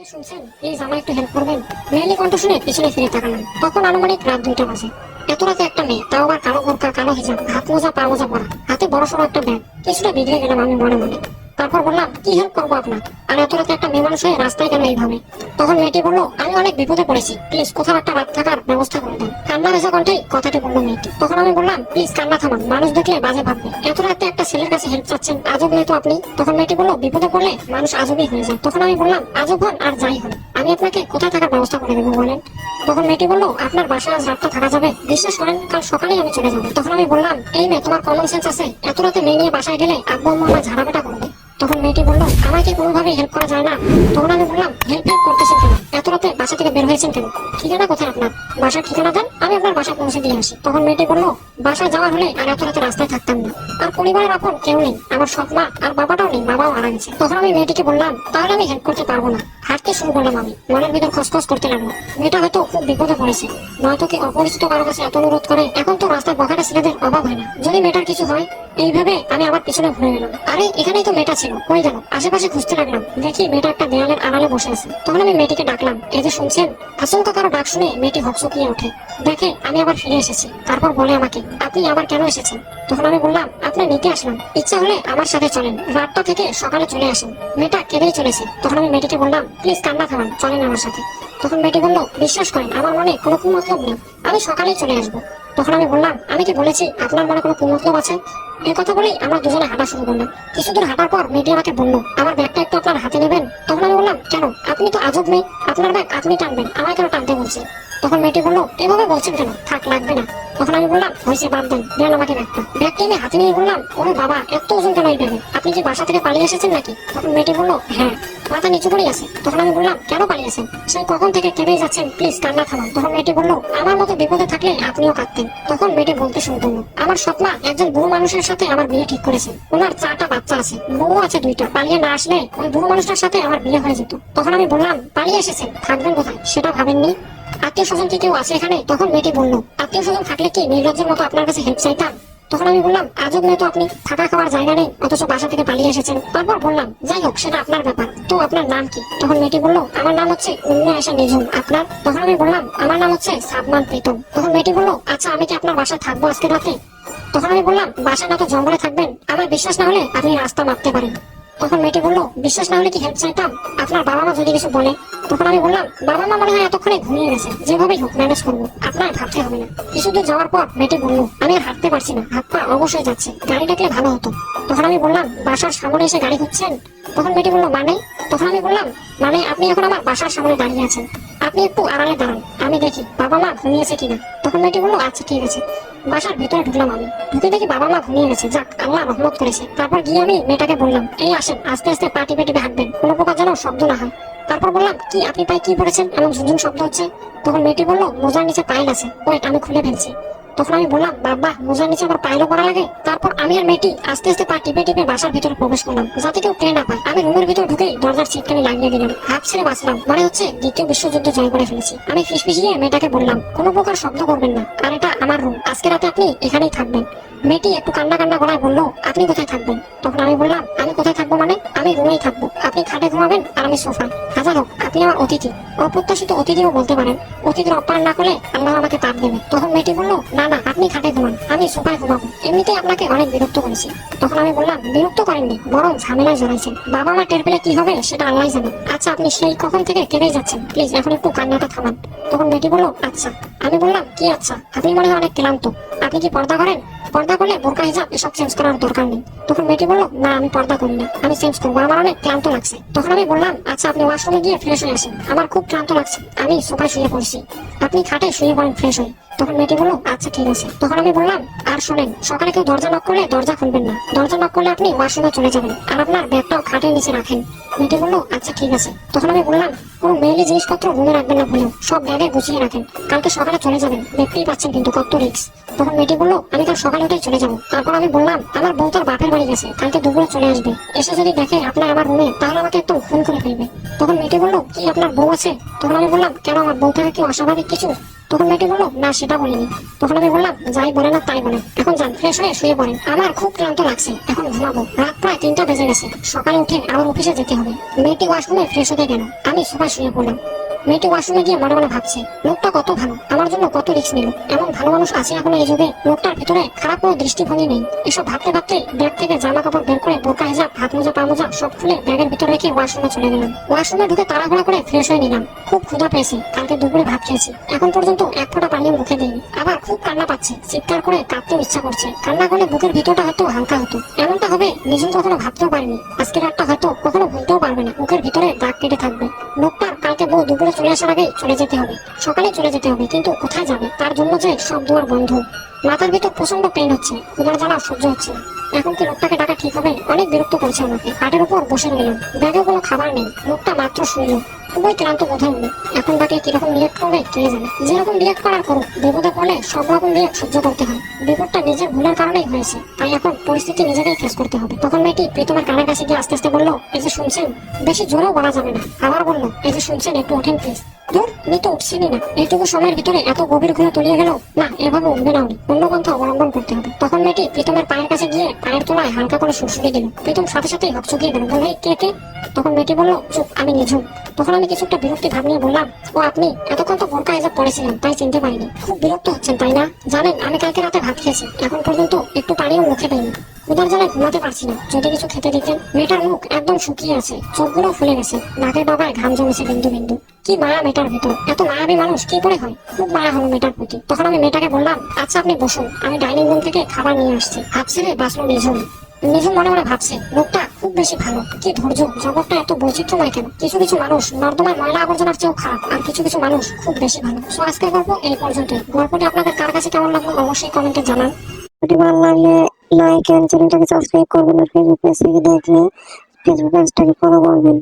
কে শুনছেন? প্লিজ আমার একটু হেল্প করবেন। মেয়েলি কণ্ঠ শুনে পিছনে ফিরে তাকালাম। তখন আনুমানিক রাত 2টা বাজে। এত রাতে একটা মেয়ে, তাও আবার কালো বোরকা, কালো হিজাব, হাত মোজা পা মোজা পরা, হাতে বড় সড়ো একটা ব্যাগ। কিছুটা বিগড়ে গেলাম আমি মনে মনে। তারপর বললাম, কি হেল্প করবো আপনার? আর এত রাতে একটা মেয়ে মানুষ হয়ে রাস্তায় কেন এইভাবে? তখন মেয়েটি বললো, আমি অনেক বিপদে পড়েছি, প্লিজ কোথাও একটা রাত থাকার ব্যবস্থা করে দেন। কান্না ভেজা কণ্ঠেই কথাটি বললো মেয়েটি। তখন আমি বললাম, প্লিজ কান্না থামান, মানুষ দেখলে বাজে ভাববে। এত রাতে একটা ছেলের কাছে হেল্প চাচ্ছেন, আজব মেয়ে তো আপনি। তখন মেয়েটি বললো, বিপদে পড়লে মানুষ আজবই হয়ে যায়। তখন আমি বললাম, আজব হন আর যাই হন, আমি আপনাকে কোথায় থাকার ব্যবস্থা করে দেবো বলেন। তখন মেয়েটি বললো, আপনার বাসায় আজ রাতটা থাকা যাবে? বিশ্বাস করেন, কাল সকালেই আমি চলে যাবো। তখন আমি বললাম, এই মেয়ে, তোমার কমন সেন্স আছে? এত রাতে মেয়ে নিয়ে বাসায় গেলে আব্বু আম্মু আমার ঝাড়াবেটা করবে। তখন মেয়েটি বললো, আমাকে কোনোভাবেই হেল্প করা যায় না? তখন আমি বললাম, হেল্প করতেছেন কেন? এত রাতে বাসা থেকে বের হয়েছেন কেন? ঠিকানা কোথায় আপনার? বাসার ঠিকানা দেন, আমি আপনার বাসায় পৌঁছে দিয়ে আসি। তখন মেয়েটি বললো, বাসায় যাওয়ার হলে আর এত রাতে রাস্তায় থাকতাম না। আর পরিবারের আপন কেউ নেই, আমার সৎ মা আর বাবাটাও নেই, বাবাও মারা গেছে। তখন আমি মেয়েটিকে বললাম, তাহলে আমি হেল্প করতে পারবো না। হাঁটতে শুরু করলাম আমি, মনের ভিতর খসখস করতে লাগলো, মেয়েটা হয়তো খুব বিপদে পড়েছে, নয়তো কি অপরিচিত কারো কাছে এত অনুরোধ করে? এখন তো রাস্তায় বখাটে ছেলেদের অভাব হয় না, যদি মেয়েটার কিছু হয়। এইভাবে আমি আবার পিছনে ঘুরে গেলাম। আরে এখানেই তো মেয়েটা ছিল, কই গেল? আশেপাশে খুঁজতে লাগলাম, দেখি মেয়েটা একটা দেয়ালের আড়ালে বসে আছে। তখন আমি মেয়েটিকে ডাকলাম, এই যে শুনছেন? আচমকা কারো ডাক শুনে মেয়েটি হকচকিয়ে ওঠে, দেখে আমি আবার ফিরে এসেছি। তারপর বলে আমাকে, আপনি আবার কেন এসেছেন? তখন আমি বললাম, আপনি নিতে আসলাম, ইচ্ছা হলে আমার সাথে চলেন, রাতটা থেকে সকালে চলে আসেন। মেয়েটা কেঁদেই চলেছে। তখন আমি মেয়েটিকে বললাম, প্লিজ কান্না থামান, চলেন আমার সাথে। তখন মেয়েটি বলল, বিশ্বাস করেন, আমার মনে কোনো কুমতলব নেই, আমি সকালেই চলে আসবো। তখন আমি বললাম, আমি কি বলেছি আপনার মনে কোনো কুমতলব আছে? এই কথা বলেই আমরা দুজনে হাঁটা শুরু করলাম। কিছু দূর হাঁটার পর মেয়েটি আমাকে বললো, আমার ব্যাগটা একটু আপনার হাতে নেবেন? তখন আমি বললাম, কেন? আপনি তো আজব মেয়ে, আপনার ব্যাগ আপনি টানবেন, আমায় কেন টানতে বলছি? তখন মেয়েটি বললো, এভাবে বলছেন কেন, থাক লাগবে না। তখন আমি বললাম, হয়েছে, বাদ দেন, দেন আমাকে ব্যাগটা। ব্যাগটি আমি হাতে নিয়ে বললাম, ওরে বাবা, এত ওজন কেন এই ব্যাগে? আপনি কি বাসা থেকে পালিয়ে এসেছেন নাকি? তখন মেয়েটি বললো, হ্যাঁ। মাথা নিচু করেই আছে। তখন আমি বললাম, কেন পালিয়েছেন? সেই কখন থেকে কেঁদেই যাচ্ছেন, প্লিজ কান্না থামান। তখন মেয়েটি বললো, আমার মতো বিপদে থাকলে আপনিও কাঁদতেন। তখন মেয়েটি বলতে শুরু করলো, আমার স্বপ্না একজন বুড়ো মানুষের সাথে আমার বিয়ে ঠিক করেছে, ওনার 4টা বাচ্চা আছে, বউ আছে 2টা। পালিয়ে না আসলে ওই বুড়ো মানুষটার সাথে আমার বিয়ে হয়ে যেত। তখন আমি বললাম, পালিয়ে এসেছেন, থাকবেন কোথায় সেটা ভাবেননি? আত্মীয় স্বজন কি কেউ আছে এখানে? তখন মেয়েটি বললো, আত্মীয় স্বজন থাকলে কি নির্লজ্জের মতো আপনার কাছে হেল্প চাইতাম? তখন আমি বললাম, আজব মেয়ে তো আপনি, থাকা খাওয়ার জায়গা নেই, অথচ বাসা থেকে পালিয়ে এসেছেন। তারপর বললাম, যাই হোক, সেটা আপনার ব্যাপার, তো আপনার নাম কি? তখন মেয়েটি বললো, আমার নাম হচ্ছে উম্মে আয়েশা নিঝুম, আপনার? তখন আমি বললাম, আমার নাম হচ্ছে সাদমান প্রীতম। তখন মেয়েটি বললো, আচ্ছা, আমি কি আপনার বাসায় থাকবো আজকে রাতে? তখন আমি বললাম, বাসা না তো জঙ্গলে থাকবেন, আমার বিশ্বাস না হলে আপনি রাস্তা মাপতে পারেন। তখন মেয়েটি বললো, বিশ্বাস না হলে কি হেল্প চাইতাম? আপনার বাবা মা যদি কিছু বলে? তখন আমি বললাম, বাবা মা মনে হয় এতক্ষণে ঘুমিয়ে গেছে, যেভাবেই হোক ম্যানেজ করবো, আপনার ভাবতে হবে না। কিছুদূর যাওয়ার পর মেয়েটি বললো, আমি আর হাঁটতে পারছি না, হাত পা অবশ্যই যাচ্ছে, গাড়ি ডাকলে ভালো হতো। তখন আমি বললাম, বাসার সামনে এসে গাড়ি খুঁজছেন? তখন মেয়েটি বললো, মানে? তখন আমি বললাম, মানে আপনি এখন আমার বাসার সামনে দাঁড়িয়ে আছেন, আপনি একটু আড়ালে দাঁড়ান, আমি দেখি বাবা মা ঘুমিয়েছে কিনা। তখন মেয়েটি বললো, আচ্ছা ঠিক আছে। বাসার ভিতরে ঢুকলাম আমি, ঢুকে দেখি বাবা মা ঘুমিয়ে গেছে, যাক, আল্লাহ রহমত করেছে। তারপর গিয়ে আমি মেয়েটাকে বললাম, এই আসেন, আস্তে আস্তে পা টিপে টিপে হাঁটবেন, কোনো প্রকার যেন শব্দ না হয়। তারপর বললাম, কি আপনি পায়ে কি পড়েছেন, এমন ঝুনঝুন শব্দ হচ্ছে? তখন মেয়েটি বললো, মোজার নিচে পাইল আছে, ওয়েট, আমি খুলে ফেলছি। তখন আমি বললাম, বাবা, মোজার নিচে আবার পাইলও করা লাগে? তারপর আমি আর মেয়েটি আস্তে আস্তে পা টিপে টিপে বাসার ভিতরে প্রবেশ করলাম, যাতে কেউ টের না পায়। আমি রুমের ভিতর ঢুকেই দরজার ছিটকানি লাগিয়ে দিলাম, হাত ছেড়ে বাঁচলাম, মনে হচ্ছে দ্বিতীয় বিশ্বযুদ্ধ জয় করে ফেলেছি। আমি ফিসফিসিয়ে মেয়েটাকে বললাম, কোনো প্রকার শব্দ করবেন না, আর এটা আমার রুম, আজকে রাতে আপনি এখানেই থাকবেন। মেয়েটি একটু কান্না কান্না গলায় বললো, আপনি কোথায় থাকবেন? তখন আমি বললাম, আমি কোথায় থাকবো মানে? আমি রুমেই থাকবো, আপনি খাটে ঘুমাবেন আর আমি সোফায়। হাজার হোক, আপনি আমার অতিথি, অপ্রত্যাশিত অতিথিও বলতে পারেন, অতিথির অপ্যায়ন না করলে আল্লাহ আমাকে পাপ দেবে। তখন মেয়েটি বললো, না না, আপনি খাটে ঘুমান, আমি সোফায় ঘুমাবো, এমনিতেই আপনাকে অনেক বিরক্ত করেছি। তখন আমি বললাম, বিরক্ত করেননি, বরং ঝামেলায় জড়াইছেন, বাবা মা টের পেলে কি হবে সেটা আল্লাহ জানে। আচ্ছা, আপনি সেই কখন থেকে কেঁদেই যাচ্ছেন, প্লিজ এখন একটু কান্নাটা থামান। তখন মেয়েটি বললো, আচ্ছা। আমি বললাম, কি আচ্ছা? আপনি মনে হয় অনেক ক্লান্ত, আপনি কি পর্দা করেন? পর্দা করলে বোরকা হিজাব এসব চেঞ্জ করার দরকার নেই। তখন মেয়েটি বললো, না, আমি পর্দা করি না, আমি চেঞ্জ করবো, আমার অনেক ক্লান্ত লাগছে। তখন আমি বললাম, আচ্ছা, আপনি ওয়াশরুমে গিয়ে ফ্রেশ হয়ে আসেন, আমার খুব ক্লান্ত লাগছে, আমি সোফায় শুয়ে পড়ছি, আপনি খাটে শুয়ে পড়েন ফ্রেশ হয়ে। তখন মেয়েটি বললো, আচ্ছা ঠিক আছে। তখন আমি বললাম, আর শোনেন, সকালে কেউ দরজা নক করলে দরজা খুলবেন না, দরজা নক করলে আপনি ওয়াশরুমে চলে যাবেন, আর আপনার ব্যাগটাও খাটের নিচে রাখেন। মেয়েটি বললো, আচ্ছা ঠিক আছে। তখন আমি বললাম, কোনো মেয়েলি জিনিসপত্র রুমে রাখবেন না ভুলেও, সব ব্যাগে গুছিয়ে রাখেন, কালকে সকালে চলে যাবেন, দেখতেই পাচ্ছেন কিন্তু কত রিস্ক। তখন মেয়েটি বললো, আমি কাল সকালে উঠেই চলে যাবো। তারপর আমি বললাম, আমার বউ তার বাপের বাড়ি গেছে, কালকে দুপুরে চলে আসবে, এসে যদি দেখে আপনার আমার রুমে, তাহলে আমাকে একদম খুন করে ফেলবে। তখন মেয়েটি বললো, কি আপনার বউ আছে? তখন আমি বললাম, কেন, আমার বউ থেকে কি অস্বাভাবিক কিছু? তখন মেয়েটি বললো, না সেটা বলিনি। তখন আমি বললাম, যাই বলে না তাই বলে, এখন যান ফ্রেশ হয়ে শুয়ে পড়েন, আমার খুব ক্লান্ত লাগছে, এখন ঘুমাবো, রাত প্রায় 3টা বেজে গেছে, সকালে উঠে আমার অফিসে যেতে হবে। মেয়েটি ওয়াশরুমে ফ্রেশ হতে গেল, আমি সোফায় শুয়ে পড়লাম। মেয়েটি ওয়াশরুমে গিয়ে মনে মনে ভাবছে, লোকটা কত ভালো, আমার জন্য কত রিস্ক নিল, এমন ভালো মানুষ আছে এখন এই যুগে, লোকটার ভিতরে খারাপ কোনো দৃষ্টিভঙ্গি নেই। এসব ভাবতে ভাবতে ব্যাগ থেকে জামা কাপড় বের করে বোরকা হিজাব হাত মোজা পা মোজা সব খুলে ব্যাগের ভিতরে রেখে ওয়াশরুমে চলে গেলাম। ওয়াশরুমে ঢুকে তাড়াহুড়া করে ফ্রেশ হয়ে নিলাম। খুব ক্ষুধা পেয়েছে, কালকে দুপুরে ভাত খেয়েছি, এখন পর্যন্ত এক ফোঁটা পানিও মুখে দিইনি। আবার খুব কান্না পাচ্ছে, চিৎকার করে কাঁদতেও ইচ্ছা করছে। কান্না করলে বুকের ভিতরটা হয়তো হালকা হতো, এমনটা হবে নিজেও কখনো ভাবতেও পারিনি। আজকের রাতটা হয়তো কখনো ভুলতেও পারবে না, বুকের ভিতরে দাগ কেটে থাকবে। লোকটার কালকে বউ দুপুরে চলে আসার আগে চলে যেতে হবে, সকালে চলে যেতে হবে, কিন্তু কোথায় যাবে? তার জন্য যে সব দুয়ার বন্ধ। মাথার ভিতর প্রচন্ড পেন হচ্ছে, ক্ষুধার জ্বালা সহ্য হচ্ছে না। এখন কি লোকটাকে ডাকা ঠিক হবে? অনেক বিরক্ত করছে আমাকে। খাটের উপর বসে রইলাম, ব্যাগে কোনো খাবার নেই। লোকটা মাত্র শুনলো, খুবই ক্লান্ত বোধ হলো। এখন তাকে কিরকম রিয়েক্ট করবে কে জানে। যেরকম রিয়েক্ট করার করুক, বিপদে পড়লে সব রকম রিয়েক্ট সহ্য করতে হয়। বিপদটা নিজের ভুলের কারণেই হয়েছে, তাই এখন পরিস্থিতি নিজেকেই ফেস করতে হবে। তখন মেয়েটি প্রীতমের কানের কাছে গিয়ে আস্তে আস্তে বললো, এই যে শুনছেন, বেশি জোরেও বলা যাবে না। আবার বললো, এই যে শুনছেন, একটু ওঠেন প্লিজ। দূর, আমি তো উঠছিনি না। এইটুকু সময়ের ভিতরে এত গভীর ঘুরে তলিয়ে গেল, না এভাবে উঠবে না, অন্য পন্থা অবলম্বন করতে হবে। তখন মেয়েটি প্রীতমের পায়ের কাছে গিয়ে পায়ের তলায় হালকা করে সুরসুরি দিল। প্রীতম সাথে সাথেই হকচকিয়ে গেল, বলে, কে কে? তখন মেয়েটি বললো, চুপ, আমি নিঝুম। তখন আমি কিছুটা বিরক্তি ভাব নিয়ে বললাম, ও আপনি? এতক্ষণ তো বোরকা হিজাব পড়েছিলেন, তাই চিনতে পারিনি। খুব বিরক্ত হচ্ছেন তাই না? জানেন আমি কালকে রাতে ভাত খেয়েছি, এখন পর্যন্ত একটু পানিও মুখে দেয়নি। ক্ষুধার জ্বালায় ঘুমাতে পারছি না, যদি কিছু খেতে দিতেন। মেয়েটার মুখ একদম শুকিয়ে আছে, চোখগুলো ফুলে গেছে, নাকের ডগায় ঘাম জমেছে বিন্দু বিন্দু। কি মায়া মেয়েটার ভিতর, এত মায়াবী মানুষ কি করে হয়? খুব মায়া হলো মেয়েটার প্রতি। তখন আমি মেয়েটাকে বললাম, আচ্ছা আপনি বসুন, আমি ডাইনিং রুম থেকে খাবার নিয়ে আসছি। হাত ছেড়ে বাঁচলো নিঝুম। নিঝুম মনে মনে ভাবছে, লোকটা খুব বেশি ভালো, কি ধৈর্য, জগৎটা এত বৈচিত্র্যময় কেন? কিছু কিছু মানুষ নর্দমায় ময়লা আবর্জনার চেয়েও খারাপ, আর কিছু কিছু মানুষ খুব বেশি ভালো। সো আজকের গল্প এই পর্যন্তই। গল্পটি আপনাদের কার কাছে কেমন লাগলো অবশ্যই কমেন্টে জানান। ভিডিওটি ভালো লাগলে লাইক এন্ড চ্যানেলটাকে সাবস্ক্রাইব করবেন, আর ফেসবুক পেজ থেকে দেখলে ফেসবুক পেজটাকে ফলো করবেন।